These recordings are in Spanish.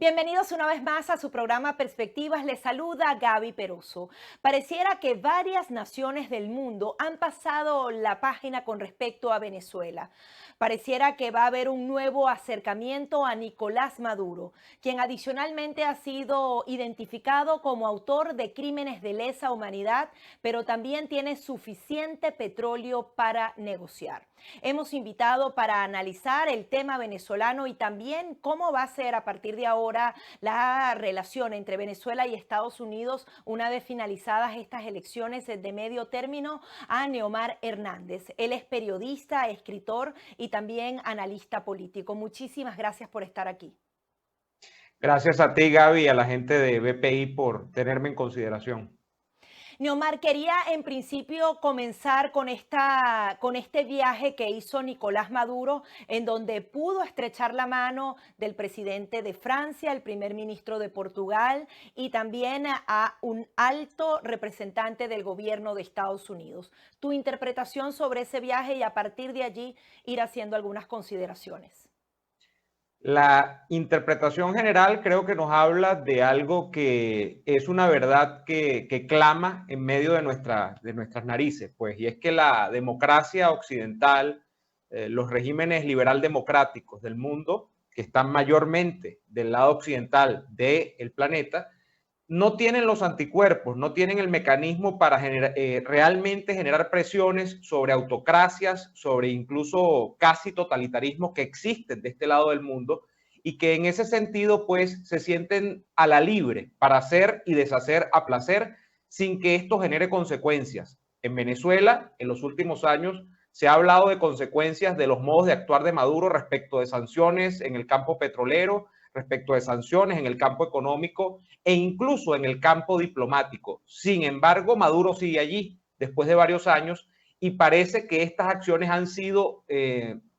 Bienvenidos una vez más a su programa Perspectivas. Les saluda Gaby Peroso. Pareciera que varias naciones del mundo han pasado la página con respecto a Venezuela. Pareciera que va a haber un nuevo acercamiento a Nicolás Maduro, quien adicionalmente ha sido identificado como autor de crímenes de lesa humanidad, pero también tiene suficiente petróleo para negociar. Hemos invitado para analizar el tema venezolano y también cómo va a ser a partir de ahora la relación entre Venezuela y Estados Unidos una vez finalizadas estas elecciones de medio término a Neomar Hernández. Él es periodista, escritor y también analista político. Muchísimas gracias por estar aquí. Gracias a ti, Gaby, y a la gente de BPI por tenerme en consideración. Neomar, quería en principio comenzar con este viaje que hizo Nicolás Maduro, en donde pudo estrechar la mano del presidente de Francia, el primer ministro de Portugal y también a un alto representante del gobierno de Estados Unidos. Tu interpretación sobre ese viaje y a partir de allí ir haciendo algunas consideraciones. La interpretación general creo que nos habla de algo que es una verdad que clama en medio de nuestras narices, pues, y es que la democracia occidental, los regímenes liberal democráticos del mundo, que están mayormente del lado occidental del planeta, no tienen los anticuerpos, no tienen el mecanismo para realmente generar presiones sobre autocracias, sobre incluso casi totalitarismos que existen de este lado del mundo y que en ese sentido pues se sienten a la libre para hacer y deshacer a placer sin que esto genere consecuencias. En Venezuela, en los últimos años, se ha hablado de consecuencias de los modos de actuar de Maduro respecto de sanciones en el campo petrolero, respecto de sanciones en el campo económico e incluso en el campo diplomático. Sin embargo, Maduro sigue allí después de varios años y parece que estas acciones han sido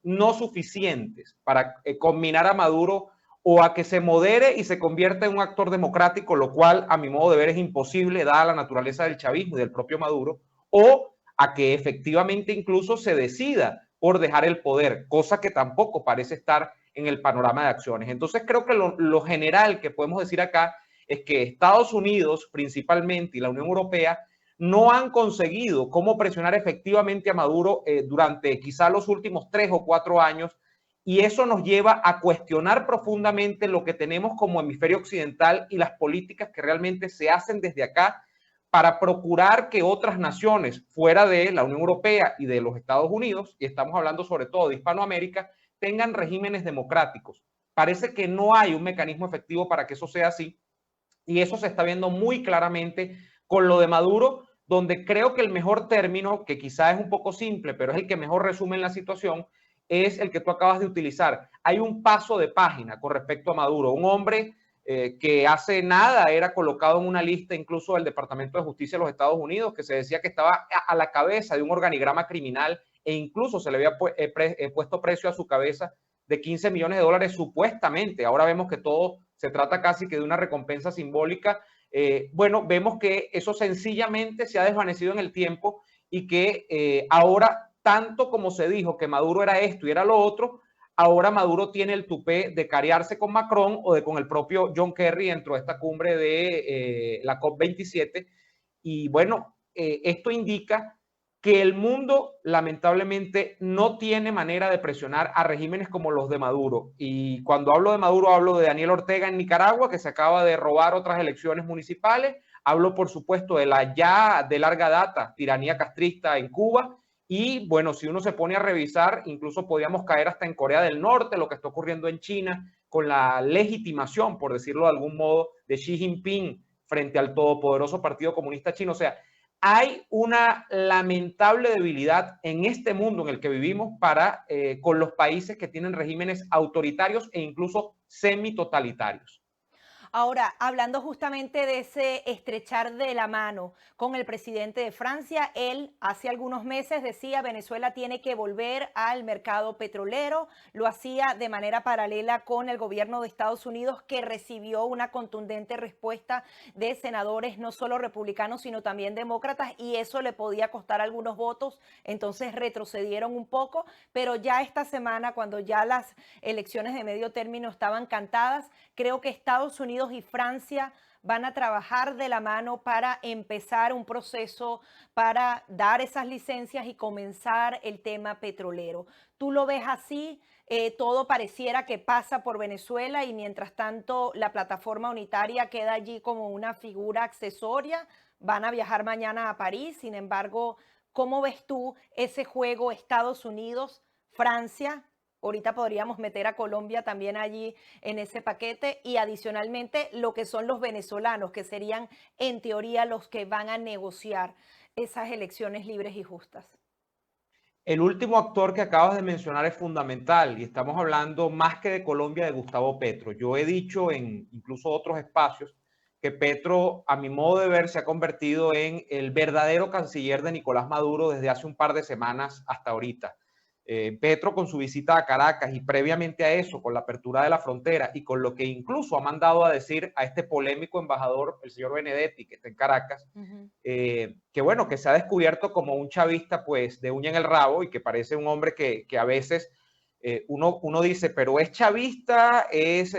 no suficientes para combinar a Maduro o a que se modere y se convierta en un actor democrático, lo cual a mi modo de ver es imposible dada la naturaleza del chavismo y del propio Maduro, o a que efectivamente incluso se decida por dejar el poder, cosa que tampoco parece estar en el panorama de acciones. Entonces creo que lo general que podemos decir acá es que Estados Unidos principalmente y la Unión Europea no han conseguido cómo presionar efectivamente a Maduro durante quizá los últimos 3 o 4 años, y eso nos lleva a cuestionar profundamente lo que tenemos como hemisferio occidental y las políticas que realmente se hacen desde acá para procurar que otras naciones fuera de la Unión Europea y de los Estados Unidos, y estamos hablando sobre todo de Hispanoamérica, tengan regímenes democráticos. Parece que no hay un mecanismo efectivo para que eso sea así, y eso se está viendo muy claramente con lo de Maduro, donde creo que el mejor término, que quizá es un poco simple, pero es el que mejor resume la situación, es el que tú acabas de utilizar. Hay un paso de página con respecto a Maduro, un hombre que hace nada era colocado en una lista incluso del Departamento de Justicia de los Estados Unidos, que se decía que estaba a la cabeza de un organigrama criminal e incluso se le había puesto precio a su cabeza de 15 millones de dólares supuestamente. Ahora vemos que todo se trata casi que de una recompensa simbólica. Bueno, vemos que eso sencillamente se ha desvanecido en el tiempo y que ahora, tanto como se dijo que Maduro era esto y era lo otro, ahora Maduro tiene el tupé de carearse con Macron o de con el propio John Kerry dentro de esta cumbre de la COP27. Y bueno, esto indica que el mundo lamentablemente no tiene manera de presionar a regímenes como los de Maduro. Y cuando hablo de Maduro, hablo de Daniel Ortega en Nicaragua, que se acaba de robar otras elecciones municipales. Hablo, por supuesto, de la ya de larga data tiranía castrista en Cuba. Y bueno, si uno se pone a revisar, incluso podríamos caer hasta en Corea del Norte, lo que está ocurriendo en China, con la legitimación, por decirlo de algún modo, de Xi Jinping frente al todopoderoso Partido Comunista Chino. O sea, hay una lamentable debilidad en este mundo en el que vivimos con los países que tienen regímenes autoritarios e incluso semi-totalitarios. Ahora, hablando justamente de ese estrechar de la mano con el presidente de Francia, él hace algunos meses decía Venezuela tiene que volver al mercado petrolero, lo hacía de manera paralela con el gobierno de Estados Unidos que recibió una contundente respuesta de senadores no solo republicanos sino también demócratas y eso le podía costar algunos votos, entonces retrocedieron un poco, pero ya esta semana cuando ya las elecciones de medio término estaban cantadas, creo que Estados Unidos y Francia van a trabajar de la mano para empezar un proceso para dar esas licencias y comenzar el tema petrolero. ¿Tú lo ves así? Todo pareciera que pasa por Venezuela y mientras tanto la plataforma unitaria queda allí como una figura accesoria. Van a viajar mañana a París, sin embargo, ¿cómo ves tú ese juego Estados Unidos, Francia? Ahorita podríamos meter a Colombia también allí en ese paquete y adicionalmente lo que son los venezolanos, que serían en teoría los que van a negociar esas elecciones libres y justas. El último actor que acabas de mencionar es fundamental y estamos hablando más que de Colombia, de Gustavo Petro. Yo he dicho en incluso otros espacios que Petro, a mi modo de ver, se ha convertido en el verdadero canciller de Nicolás Maduro desde hace un par de semanas hasta ahorita. Petro con su visita a Caracas y previamente a eso, con la apertura de la frontera y con lo que incluso ha mandado a decir a este polémico embajador, el señor Benedetti, que está en Caracas, que bueno, que se ha descubierto como un chavista pues de uña en el rabo y que parece un hombre que a veces uno dice, pero es chavista, es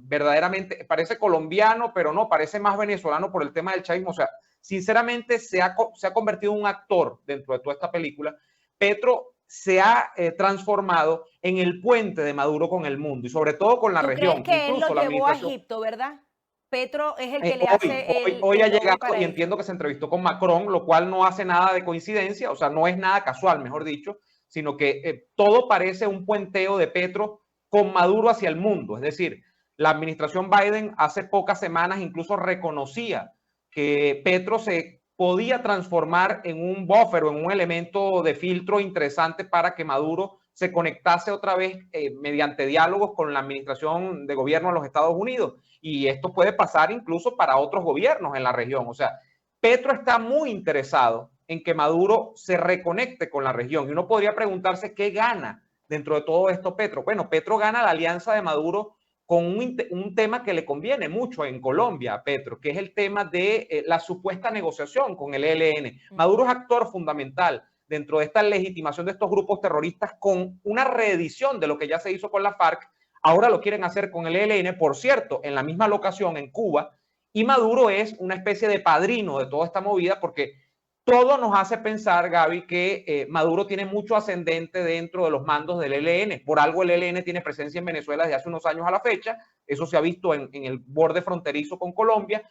verdaderamente, parece colombiano, pero no, parece más venezolano por el tema del chavismo. O sea, sinceramente se ha convertido en un actor dentro de toda esta película. Petro se ha transformado en el puente de Maduro con el mundo y sobre todo con la ¿Tú crees región. que él lo Incluso la llevó a administración, Egipto, verdad? Petro es el que le hace hoy ha el lobby llegado para y eso. entiendo que se entrevistó con Macron, lo cual no hace nada de coincidencia, o sea, no es nada casual, mejor dicho, sino que todo parece un puenteo de Petro con Maduro hacia el mundo. Es decir, la administración Biden hace pocas semanas incluso reconocía que Petro se podía transformar en un buffer o en un elemento de filtro interesante para que Maduro se conectase otra vez mediante diálogos con la administración de gobierno de los Estados Unidos. Y esto puede pasar incluso para otros gobiernos en la región. O sea, Petro está muy interesado en que Maduro se reconecte con la región. Y uno podría preguntarse qué gana dentro de todo esto Petro. Bueno, Petro gana la alianza de Maduro con un tema que le conviene mucho en Colombia a Petro, que es el tema de la supuesta negociación con el ELN. Maduro es actor fundamental dentro de esta legitimación de estos grupos terroristas con una reedición de lo que ya se hizo con la FARC. Ahora lo quieren hacer con el ELN, por cierto, en la misma locación en Cuba, y Maduro es una especie de padrino de toda esta movida porque todo nos hace pensar, Gaby, que Maduro tiene mucho ascendente dentro de los mandos del ELN. Por algo el ELN tiene presencia en Venezuela desde hace unos años a la fecha. Eso se ha visto en el borde fronterizo con Colombia.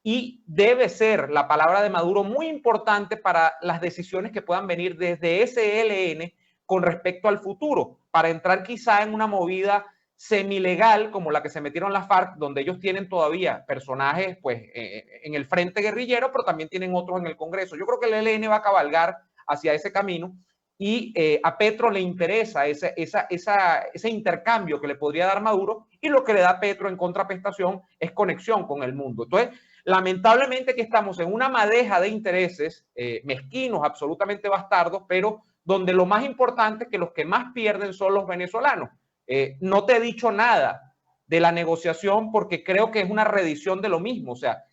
Y debe ser la palabra de Maduro muy importante para las decisiones que puedan venir desde ese ELN con respecto al futuro, para entrar quizá en una movida semilegal como la que se metieron las FARC, donde ellos tienen todavía personajes pues, en el frente guerrillero, pero también tienen otros en el Congreso. Yo creo que el ELN va a cabalgar hacia ese camino y a Petro le interesa ese intercambio que le podría dar Maduro y lo que le da Petro en contraprestación es conexión con el mundo. Entonces, lamentablemente que estamos en una madeja de intereses mezquinos, absolutamente bastardos, pero donde lo más importante es que los que más pierden son los venezolanos. No te he dicho nada de la negociación porque creo que es una reedición de lo mismo. O sea,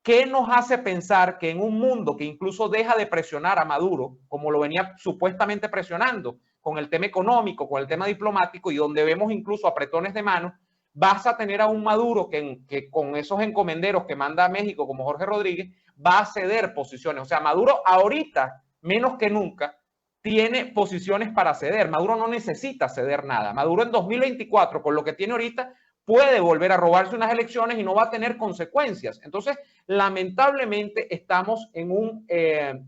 ¿qué nos hace pensar que en un mundo que incluso deja de presionar a Maduro, como lo venía supuestamente presionando con el tema económico, con el tema diplomático y donde vemos incluso apretones de mano, vas a tener a un Maduro que con esos encomenderos que manda a México como Jorge Rodríguez va a ceder posiciones? O sea, Maduro ahorita, menos que nunca, tiene posiciones para ceder. Maduro no necesita ceder nada. Maduro en 2024, con lo que tiene ahorita, puede volver a robarse unas elecciones y no va a tener consecuencias. Entonces, lamentablemente, estamos en un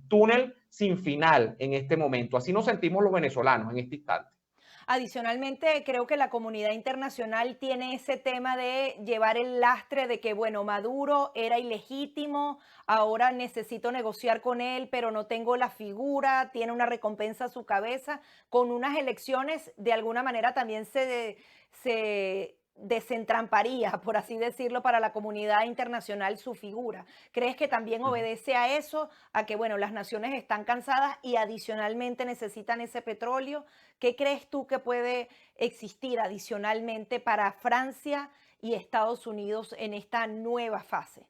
túnel sin final en este momento. Así nos sentimos los venezolanos en este instante. Adicionalmente, creo que la comunidad internacional tiene ese tema de llevar el lastre de que, bueno, Maduro era ilegítimo, ahora necesito negociar con él, pero no tengo la figura, tiene una recompensa a su cabeza. Con unas elecciones, de alguna manera también se desentramparía, por así decirlo, para la comunidad internacional su figura. ¿Crees que también obedece a eso, a que, bueno, las naciones están cansadas y adicionalmente necesitan ese petróleo? ¿Qué crees tú que puede existir adicionalmente para Francia y Estados Unidos en esta nueva fase?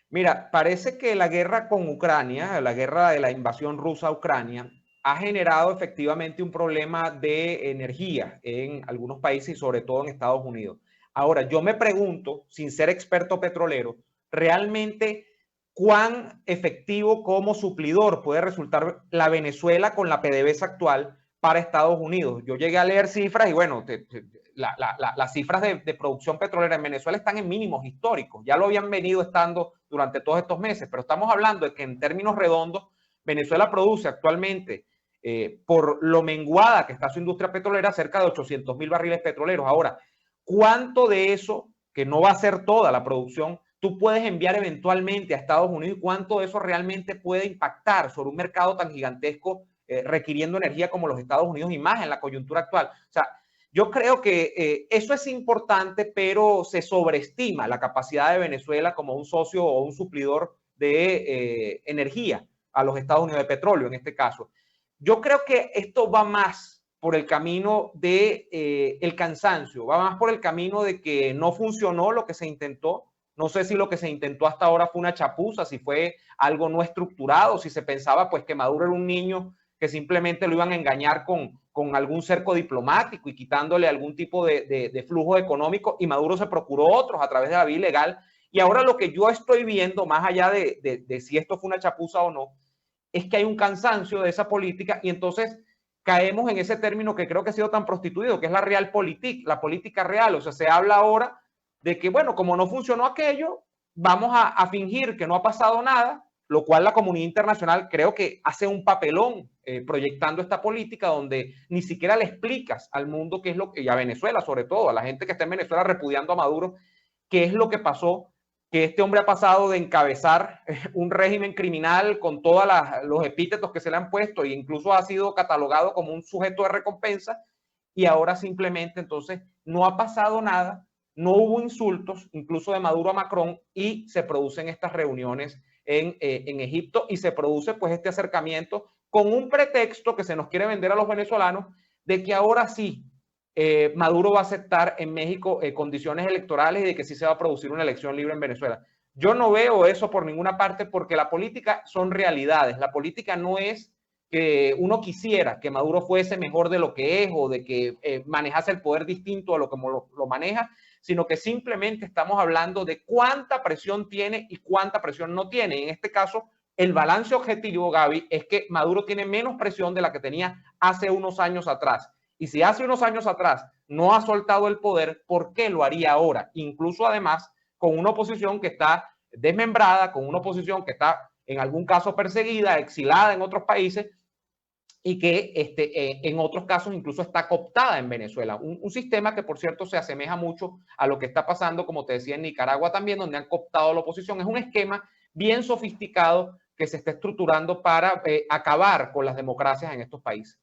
Mira, parece que la guerra con Ucrania, la guerra de la invasión rusa a Ucrania, ha generado efectivamente un problema de energía en algunos países y sobre todo en Estados Unidos. Ahora, yo me pregunto, sin ser experto petrolero, realmente cuán efectivo como suplidor puede resultar la Venezuela con la PDVSA actual para Estados Unidos. Yo llegué a leer cifras y bueno, las cifras de producción petrolera en Venezuela están en mínimos históricos. Ya lo habían venido estando durante todos estos meses, pero estamos hablando de que en términos redondos, Venezuela produce actualmente, por lo menguada que está su industria petrolera, cerca de 800,000 barriles petroleros. Ahora, ¿cuánto de eso, que no va a ser toda la producción, tú puedes enviar eventualmente a Estados Unidos y cuánto de eso realmente puede impactar sobre un mercado tan gigantesco requiriendo energía como los Estados Unidos y más en la coyuntura actual? O sea, yo creo que eso es importante, pero se sobreestima la capacidad de Venezuela como un socio o un suplidor de energía a los Estados Unidos, de petróleo en este caso. Yo creo que esto va más por el camino de el cansancio, va más por el camino de que no funcionó lo que se intentó. No sé si lo que se intentó hasta ahora fue una chapuza, si fue algo no estructurado, si se pensaba pues que Maduro era un niño que simplemente lo iban a engañar con algún cerco diplomático y quitándole algún tipo de flujo económico, y Maduro se procuró otros a través de la vía ilegal. Y ahora lo que yo estoy viendo, más allá de si esto fue una chapuza o no, es que hay un cansancio de esa política y entonces caemos en ese término que creo que ha sido tan prostituido, que es la realpolitik, la política real. O sea, se habla ahora de que, bueno, como no funcionó aquello, vamos a fingir que no ha pasado nada, lo cual la comunidad internacional creo que hace un papelón proyectando esta política donde ni siquiera le explicas al mundo qué es lo que, y a Venezuela sobre todo, a la gente que está en Venezuela repudiando a Maduro, qué es lo que pasó, que este hombre ha pasado de encabezar un régimen criminal con todos los epítetos que se le han puesto e incluso ha sido catalogado como un sujeto de recompensa, y ahora simplemente entonces no ha pasado nada, no hubo insultos, incluso de Maduro a Macron, y se producen estas reuniones en Egipto y se produce pues este acercamiento con un pretexto que se nos quiere vender a los venezolanos de que ahora sí Maduro va a aceptar en México condiciones electorales y de que sí se va a producir una elección libre en Venezuela. Yo no veo eso por ninguna parte porque la política son realidades. La política no es que uno quisiera que Maduro fuese mejor de lo que es o de que manejase el poder distinto a lo que lo maneja, sino que simplemente estamos hablando de cuánta presión tiene y cuánta presión no tiene. En este caso, el balance objetivo, Gaby, es que Maduro tiene menos presión de la que tenía hace unos años atrás. Y si hace unos años atrás no ha soltado el poder, ¿por qué lo haría ahora? Incluso además con una oposición que está desmembrada, con una oposición que está en algún caso perseguida, exilada en otros países y que en otros casos incluso está cooptada en Venezuela. Un sistema que, por cierto, se asemeja mucho a lo que está pasando, como te decía, en Nicaragua también, donde han cooptado a la oposición. Es un esquema bien sofisticado que se está estructurando para acabar con las democracias en estos países.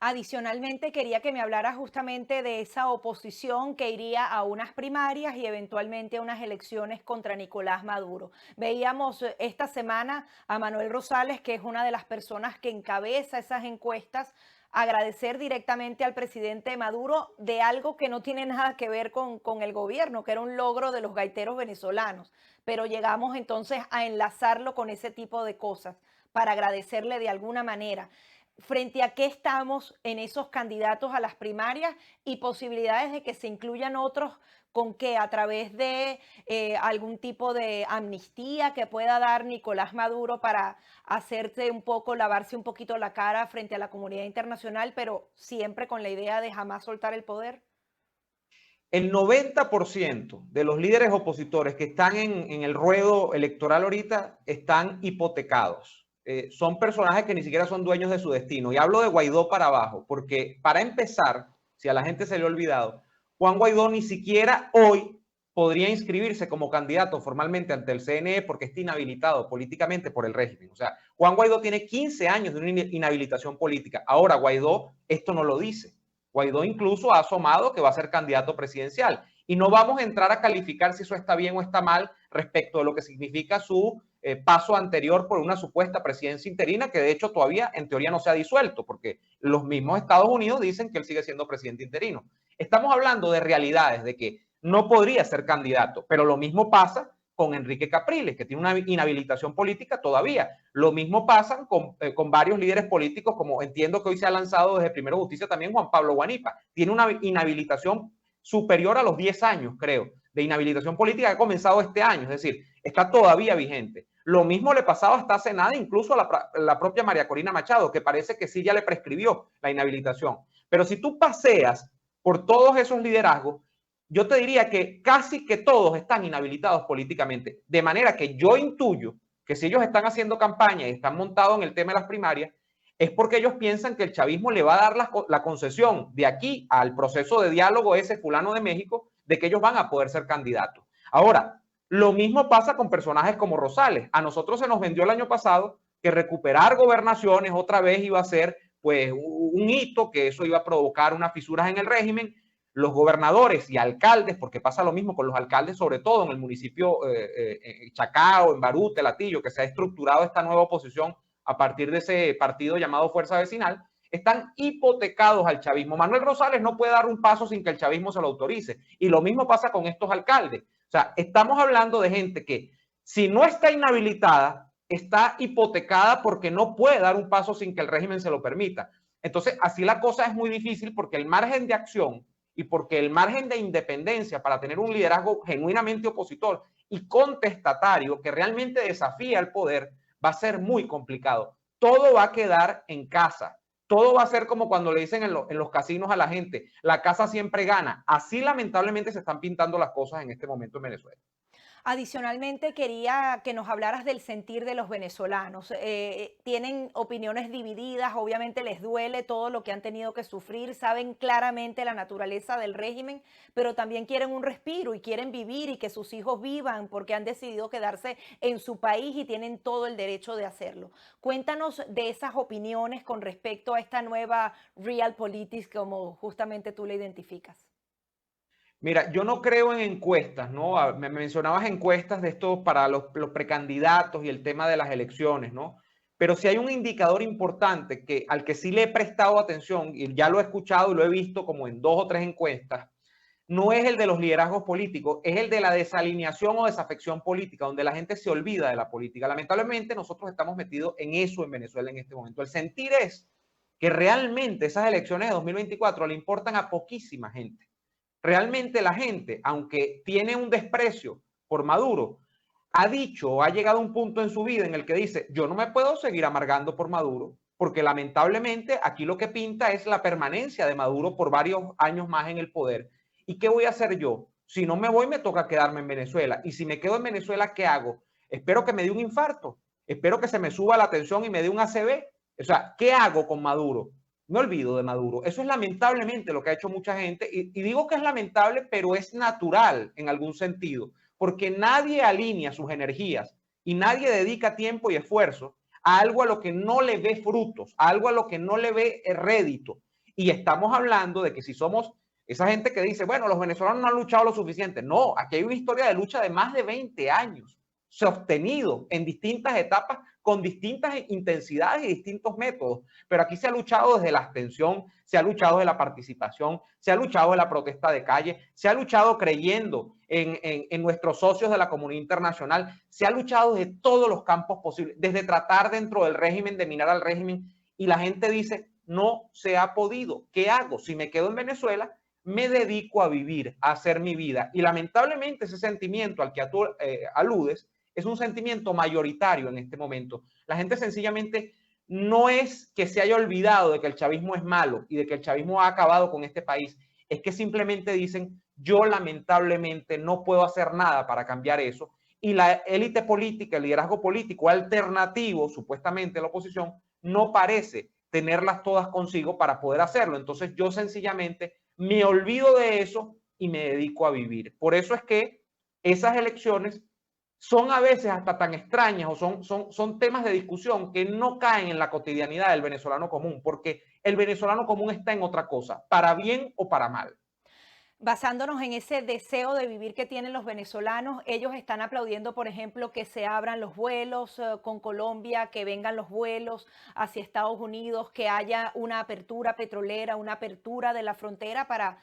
Adicionalmente, quería que me hablara justamente de esa oposición que iría a unas primarias y eventualmente a unas elecciones contra Nicolás Maduro. Veíamos esta semana a Manuel Rosales, que es una de las personas que encabeza esas encuestas, agradecer directamente al presidente Maduro de algo que no tiene nada que ver con el gobierno, que era un logro de los gaiteros venezolanos. Pero llegamos entonces a enlazarlo con ese tipo de cosas para agradecerle de alguna manera. ¿Frente a qué estamos en esos candidatos a las primarias y posibilidades de que se incluyan otros con que a través de algún tipo de amnistía que pueda dar Nicolás Maduro para hacerse un poco, lavarse un poquito la cara frente a la comunidad internacional, pero siempre con la idea de jamás soltar el poder? El 90% de los líderes opositores que están en el ruedo electoral ahorita están hipotecados. Son personajes que ni siquiera son dueños de su destino. Y hablo de Guaidó para abajo, porque para empezar, si a la gente se le ha olvidado, Juan Guaidó ni siquiera hoy podría inscribirse como candidato formalmente ante el CNE porque está inhabilitado políticamente por el régimen. O sea, Juan Guaidó tiene 15 años de una inhabilitación política. Ahora Guaidó esto no lo dice. Guaidó incluso ha asomado que va a ser candidato presidencial. Y no vamos a entrar a calificar si eso está bien o está mal respecto de lo que significa su paso anterior por una supuesta presidencia interina, que de hecho todavía en teoría no se ha disuelto, porque los mismos Estados Unidos dicen que él sigue siendo presidente interino. Estamos hablando de realidades, de que no podría ser candidato, pero lo mismo pasa con Enrique Capriles, que tiene una inhabilitación política todavía. Lo mismo pasa con varios líderes políticos, como entiendo que hoy se ha lanzado desde Primero Justicia también Juan Pablo Guanipa. Tiene una inhabilitación superior a los 10 años, creo, de inhabilitación política que ha comenzado este año, es decir, está todavía vigente. Lo mismo le pasaba hasta hace nada incluso a la propia María Corina Machado, que parece que sí ya le prescribió la inhabilitación. Pero si tú paseas por todos esos liderazgos, yo te diría que casi que todos están inhabilitados políticamente. De manera que yo intuyo que si ellos están haciendo campaña y están montados en el tema de las primarias, es porque ellos piensan que el chavismo le va a dar la concesión de aquí al proceso de diálogo ese fulano de México, de que ellos van a poder ser candidatos. Ahora, lo mismo pasa con personajes como Rosales. A nosotros se nos vendió el año pasado que recuperar gobernaciones otra vez iba a ser pues un hito, que eso iba a provocar unas fisuras en el régimen. Los gobernadores y alcaldes, porque pasa lo mismo con los alcaldes, sobre todo en el municipio Chacao, en Baruta, Latillo, que se ha estructurado esta nueva oposición a partir de ese partido llamado Fuerza Vecinal, están hipotecados al chavismo. Manuel Rosales no puede dar un paso sin que el chavismo se lo autorice. Y lo mismo pasa con estos alcaldes. O sea, estamos hablando de gente que, si no está inhabilitada, está hipotecada porque no puede dar un paso sin que el régimen se lo permita. Entonces, así la cosa es muy difícil, porque el margen de acción y porque el margen de independencia para tener un liderazgo genuinamente opositor y contestatario que realmente desafía al poder va a ser muy complicado. Todo va a quedar en casa. Todo va a ser como cuando le dicen en los casinos a la gente, la casa siempre gana. Así lamentablemente se están pintando las cosas en este momento en Venezuela. Adicionalmente, quería que nos hablaras del sentir de los venezolanos. Tienen opiniones divididas, obviamente les duele todo lo que han tenido que sufrir, saben claramente la naturaleza del régimen, pero también quieren un respiro y quieren vivir y que sus hijos vivan porque han decidido quedarse en su país y tienen todo el derecho de hacerlo. Cuéntanos de esas opiniones con respecto a esta nueva realpolitik, como justamente tú la identificas. Mira, yo no creo en encuestas, ¿no? Me mencionabas encuestas de esto para los precandidatos y el tema de las elecciones, ¿no? Pero si hay un indicador importante al que sí le he prestado atención, y ya lo he escuchado y lo he visto como en 2 o 3 encuestas, no es el de los liderazgos políticos, es el de la desalineación o desafección política, donde la gente se olvida de la política. Lamentablemente nosotros estamos metidos en eso en Venezuela en este momento. El sentir es que realmente esas elecciones de 2024 le importan a poquísima gente. Realmente la gente, aunque tiene un desprecio por Maduro, ha dicho o ha llegado a un punto en su vida en el que dice, yo no me puedo seguir amargando por Maduro, porque lamentablemente aquí lo que pinta es la permanencia de Maduro por varios años más en el poder. ¿Y qué voy a hacer yo? Si no me voy, me toca quedarme en Venezuela. Y si me quedo en Venezuela, ¿qué hago? Espero que me dé un infarto. Espero que se me suba la tensión y me dé un ACV. O sea, ¿qué hago con Maduro? Me olvido de Maduro. Eso es lamentablemente lo que ha hecho mucha gente. Y digo que es lamentable, pero es natural en algún sentido, porque nadie alinea sus energías y nadie dedica tiempo y esfuerzo a algo a lo que no le ve frutos, a algo a lo que no le ve rédito. Y estamos hablando de que si somos esa gente que dice, bueno, los venezolanos no han luchado lo suficiente. No, aquí hay una historia de lucha de más de 20 años, sostenido en distintas etapas, con distintas intensidades y distintos métodos. Pero aquí se ha luchado desde la abstención, se ha luchado de la participación, se ha luchado de la protesta de calle, se ha luchado creyendo en nuestros socios de la comunidad internacional, se ha luchado desde todos los campos posibles, desde tratar dentro del régimen de minar al régimen, y la gente dice, no se ha podido. ¿Qué hago? Si me quedo en Venezuela, me dedico a vivir, a hacer mi vida. Y lamentablemente ese sentimiento al que tú aludes es un sentimiento mayoritario en este momento. La gente sencillamente no es que se haya olvidado de que el chavismo es malo y de que el chavismo ha acabado con este país, es que simplemente dicen, yo lamentablemente no puedo hacer nada para cambiar eso. Y la élite política, el liderazgo político alternativo, supuestamente la oposición, no parece tenerlas todas consigo para poder hacerlo. Entonces yo sencillamente me olvido de eso y me dedico a vivir. Por eso es que esas elecciones son a veces hasta tan extrañas o son temas de discusión que no caen en la cotidianidad del venezolano común, porque el venezolano común está en otra cosa, para bien o para mal. Basándonos en ese deseo de vivir que tienen los venezolanos, ellos están aplaudiendo, por ejemplo, que se abran los vuelos con Colombia, que vengan los vuelos hacia Estados Unidos, que haya una apertura petrolera, una apertura de la frontera para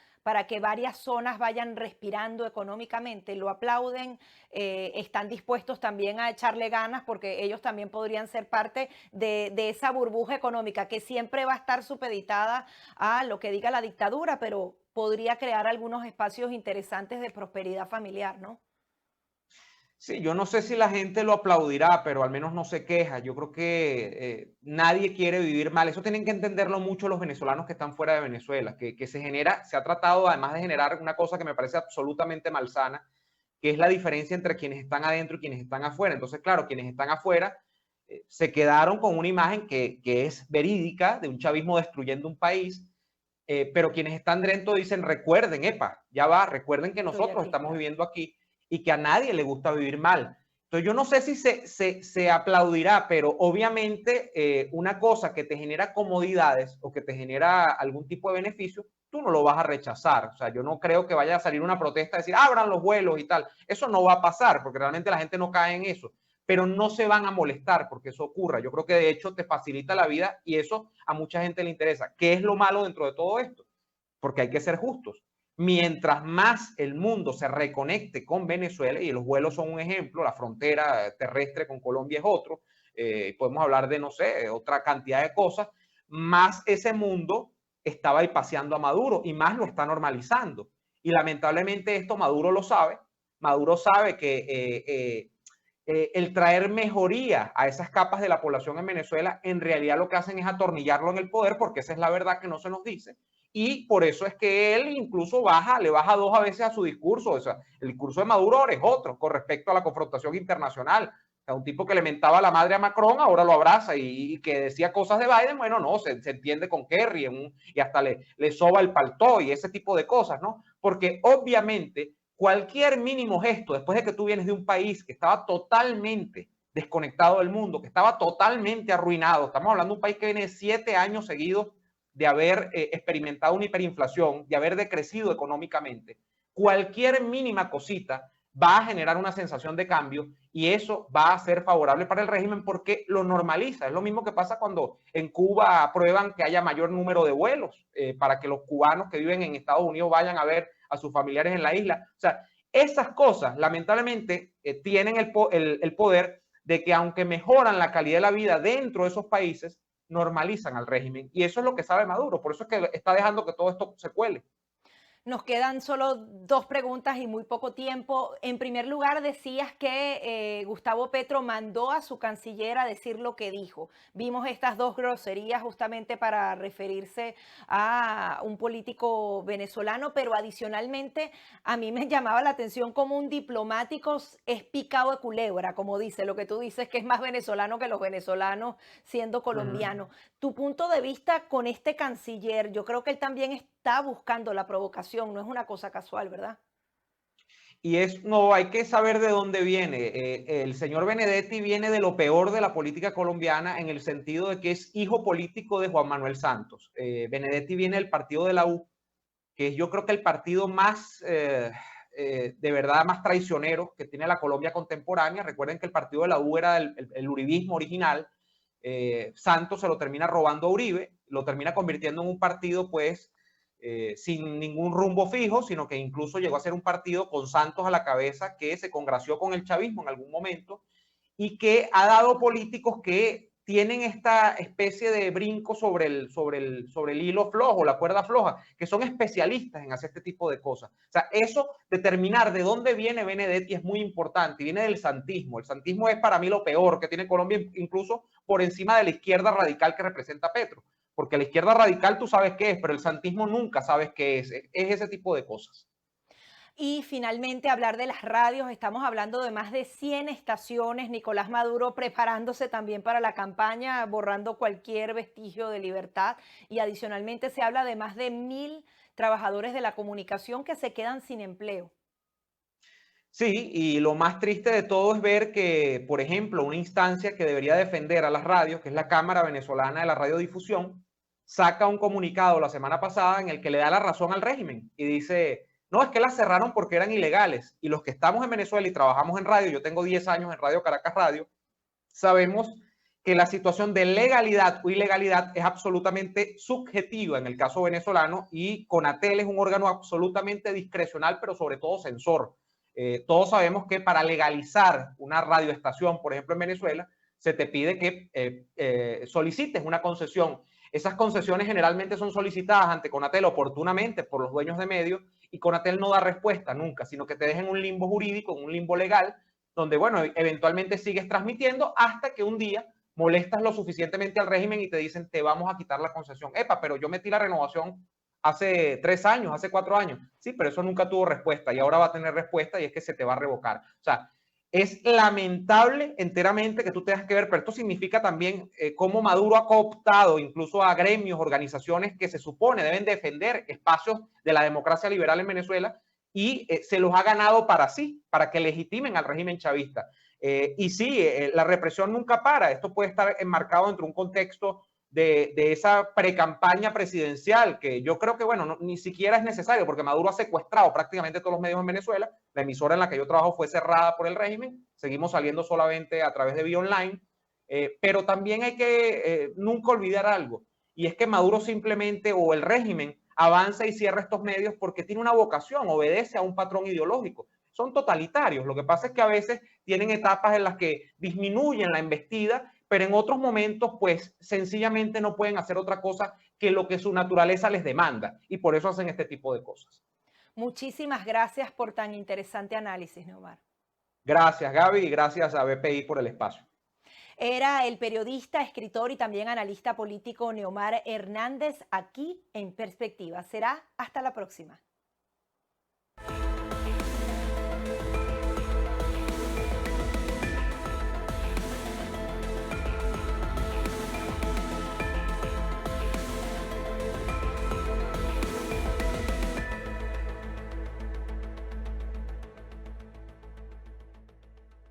que varias zonas vayan respirando económicamente. Lo aplauden, están dispuestos también a echarle ganas porque ellos también podrían ser parte de esa burbuja económica que siempre va a estar supeditada a lo que diga la dictadura, pero podría crear algunos espacios interesantes de prosperidad familiar, ¿no? Sí, yo no sé si la gente lo aplaudirá, pero al menos no se queja. Yo creo que nadie quiere vivir mal. Eso tienen que entenderlo mucho los venezolanos que están fuera de Venezuela, que se genera, se ha tratado además de generar una cosa que me parece absolutamente malsana, que es la diferencia entre quienes están adentro y quienes están afuera. Entonces, claro, quienes están afuera se quedaron con una imagen que es verídica de un chavismo destruyendo un país, pero quienes están dentro dicen, recuerden, epa, ya va, recuerden que Estoy nosotros aquí, estamos claro. viviendo aquí y que a nadie le gusta vivir mal. Entonces yo no sé si se aplaudirá, pero obviamente una cosa que te genera comodidades o que te genera algún tipo de beneficio, tú no lo vas a rechazar. O sea, yo no creo que vaya a salir una protesta a decir, abran los vuelos y tal. Eso no va a pasar porque realmente la gente no cae en eso, pero no se van a molestar porque eso ocurra. Yo creo que de hecho te facilita la vida y eso a mucha gente le interesa. ¿Qué es lo malo dentro de todo esto? Porque hay que ser justos. Mientras más el mundo se reconecte con Venezuela, y los vuelos son un ejemplo, la frontera terrestre con Colombia es otro, podemos hablar de, no sé, otra cantidad de cosas, más ese mundo está bypaseando a Maduro y más lo está normalizando. Y lamentablemente esto Maduro lo sabe. Maduro sabe que el traer mejoría a esas capas de la población en Venezuela, en realidad lo que hacen es atornillarlo en el poder, porque esa es la verdad que no se nos dice. Y por eso es que él incluso le baja dos a veces a su discurso. O sea, el discurso de Maduro ahora es otro con respecto a la confrontación internacional. O sea, un tipo que le mentaba la madre a Macron ahora lo abraza y que decía cosas de Biden, bueno, no, se entiende con Kerry y hasta le soba el paltó y ese tipo de cosas, ¿no? Porque obviamente cualquier mínimo gesto, después de que tú vienes de un país que estaba totalmente desconectado del mundo, que estaba totalmente arruinado, estamos hablando de un país que viene 7 años seguidos de haber experimentado una hiperinflación, de haber decrecido económicamente, cualquier mínima cosita va a generar una sensación de cambio y eso va a ser favorable para el régimen porque lo normaliza. Es lo mismo que pasa cuando en Cuba aprueban que haya mayor número de vuelos para que los cubanos que viven en Estados Unidos vayan a ver a sus familiares en la isla. O sea, esas cosas lamentablemente tienen el poder de que aunque mejoran la calidad de la vida dentro de esos países, normalizan al régimen. Y eso es lo que sabe Maduro. Por eso es que está dejando que todo esto se cuele. Nos quedan solo dos preguntas y muy poco tiempo. En primer lugar, decías que Gustavo Petro mandó a su canciller a decir lo que dijo. Vimos estas dos groserías justamente para referirse a un político venezolano, pero adicionalmente a mí me llamaba la atención como un diplomático es picado de culebra, como dice, lo que tú dices que es más venezolano que los venezolanos siendo Uh -huh. colombiano. Tu punto de vista con este canciller, yo creo que él también está buscando la provocación, no es una cosa casual, ¿verdad? Y no, hay que saber de dónde viene. El señor Benedetti viene de lo peor de la política colombiana en el sentido de que es hijo político de Juan Manuel Santos. Benedetti viene del partido de la U, que es yo creo que el partido más, de verdad, más traicionero que tiene la Colombia contemporánea. Recuerden que el partido de la U era el uribismo original. Santos se lo termina robando a Uribe, lo termina convirtiendo en un partido, pues, sin ningún rumbo fijo, sino que incluso llegó a ser un partido con Santos a la cabeza que se congració con el chavismo en algún momento y que ha dado políticos que tienen esta especie de brinco sobre el hilo flojo, la cuerda floja, que son especialistas en hacer este tipo de cosas. O sea, eso, determinar de dónde viene Benedetti es muy importante, viene del santismo. El santismo es para mí lo peor que tiene Colombia, incluso por encima de la izquierda radical que representa Petro. Porque la izquierda radical tú sabes qué es, pero el santismo nunca sabes qué es ese tipo de cosas. Y finalmente hablar de las radios, estamos hablando de más de 100 estaciones, Nicolás Maduro preparándose también para la campaña, borrando cualquier vestigio de libertad y adicionalmente se habla de más de 1000 trabajadores de la comunicación que se quedan sin empleo. Sí, y lo más triste de todo es ver que, por ejemplo, una instancia que debería defender a las radios, que es la Cámara Venezolana de la Radiodifusión, saca un comunicado la semana pasada en el que le da la razón al régimen y dice, no, es que las cerraron porque eran ilegales. Y los que estamos en Venezuela y trabajamos en radio, yo tengo 10 años en Radio Caracas Radio, sabemos que la situación de legalidad o ilegalidad es absolutamente subjetiva en el caso venezolano y CONATEL es un órgano absolutamente discrecional, pero sobre todo censor. Todos sabemos que para legalizar una radioestación, por ejemplo, en Venezuela, se te pide que solicites una concesión. Esas concesiones generalmente son solicitadas ante CONATEL oportunamente por los dueños de medios y CONATEL no da respuesta nunca, sino que te deja en un limbo jurídico, en un limbo legal, donde, bueno, eventualmente sigues transmitiendo hasta que un día molestas lo suficientemente al régimen y te dicen, te vamos a quitar la concesión. Epa, pero yo metí la renovación hace 3 años, hace 4 años. Sí, pero eso nunca tuvo respuesta y ahora va a tener respuesta y es que se te va a revocar. O sea, es lamentable enteramente que tú tengas que ver, pero esto significa también cómo Maduro ha cooptado incluso a gremios, organizaciones que se supone deben defender espacios de la democracia liberal en Venezuela y se los ha ganado para sí, para que legitimen al régimen chavista. Y sí, la represión nunca para. Esto puede estar enmarcado dentro de un contexto de esa precampaña presidencial que yo creo que, bueno, no, ni siquiera es necesario porque Maduro ha secuestrado prácticamente todos los medios en Venezuela. La emisora en la que yo trabajo fue cerrada por el régimen. Seguimos saliendo solamente a través de vía online. Pero también hay que nunca olvidar algo. Y es que Maduro simplemente, o el régimen, avanza y cierra estos medios porque tiene una vocación, obedece a un patrón ideológico. Son totalitarios. Lo que pasa es que a veces tienen etapas en las que disminuyen la embestida, pero en otros momentos, pues sencillamente no pueden hacer otra cosa que lo que su naturaleza les demanda. Y por eso hacen este tipo de cosas. Muchísimas gracias por tan interesante análisis, Neomar. Gracias, Gaby, y gracias a BPI por el espacio. Era el periodista, escritor y también analista político Neomar Hernández aquí en Perspectiva. Será hasta la próxima.